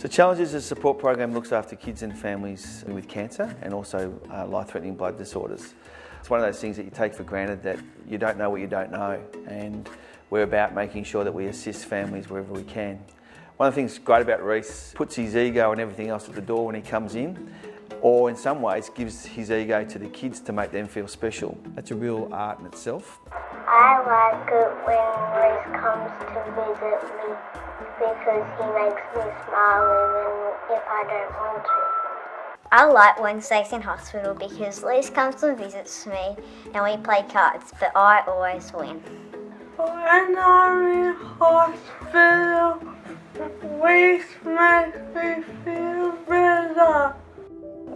So Challenges is a support program looks after kids and families with cancer and also life-threatening blood disorders. It's one of those things that you take for granted, that you don't know what you don't know, and we're about making sure that we assist families wherever we can. One of the things great about Reece, puts his ego and everything else at the door when he comes in, or in some ways gives his ego to the kids to make them feel special. That's a real art in itself. I like it when Reece comes to visit me because he makes me smile even if I don't want to. I like Wednesdays in hospital because Reece comes and visits me and we play cards, but I always win. When I'm in hospital, Reece makes me feel better.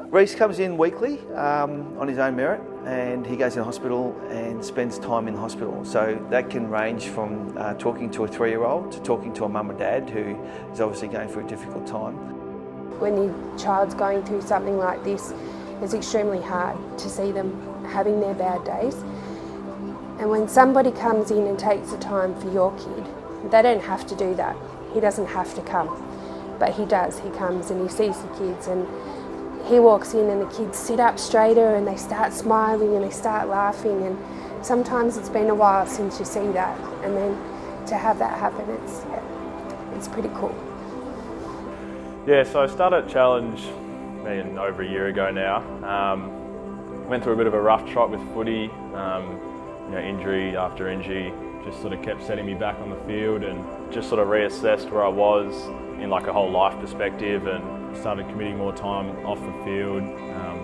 Reece comes in weekly on his own merit, and he goes in hospital and spends time in hospital. So that can range from talking to a 3-year-old to talking to a mum or dad who is obviously going through a difficult time. When your child's going through something like this, it's extremely hard to see them having their bad days. And when somebody comes in and takes the time for your kid, they don't have to do that. He doesn't have to come, but he does. He comes and he sees the kids, and he walks in and the kids sit up straighter and they start smiling and they start laughing, and sometimes it's been a while since you see that, and then to have that happen, it's pretty cool. Yeah, so I started Challenge over a year ago now. Went through a bit of a rough trot with footy, injury after injury, just sort of kept setting me back on the field, and just sort of reassessed where I was in like a whole life perspective, and started committing more time off the field.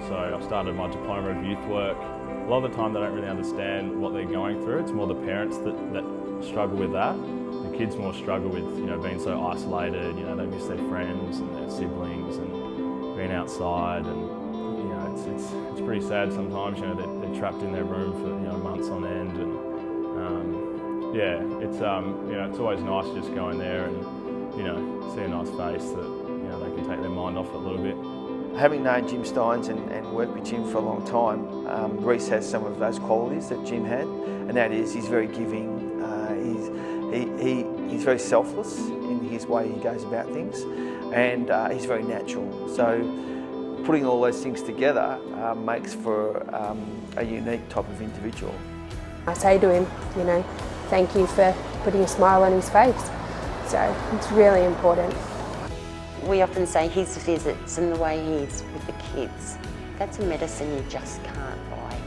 So I started my diploma of youth work. A lot of the time they don't really understand what they're going through. It's more the parents that struggle with that. The kids more struggle with being so isolated. They miss their friends and their siblings and being outside, and it's pretty sad sometimes. They're trapped in their room for months on end, and it's always nice to just go in there and see a nice face that they can take their mind off it a little bit. Having known Jim Steins and worked with Jim for a long time, Reece has some of those qualities that Jim had, and that is he's very giving. He's very selfless in his way he goes about things, and he's very natural. So putting all those things together makes for a unique type of individual. I say to him, thank you for putting a smile on his face. So it's really important. We often say his visits and the way he is with the kids, that's a medicine you just can't buy.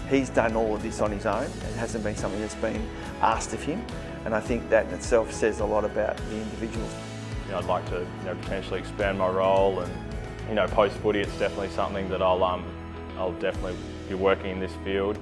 He's done all of this on his own. It hasn't been something that's been asked of him, and I think that in itself says a lot about the individual. I'd like to potentially expand my role, and post footy it's definitely something that I'll definitely be working in this field.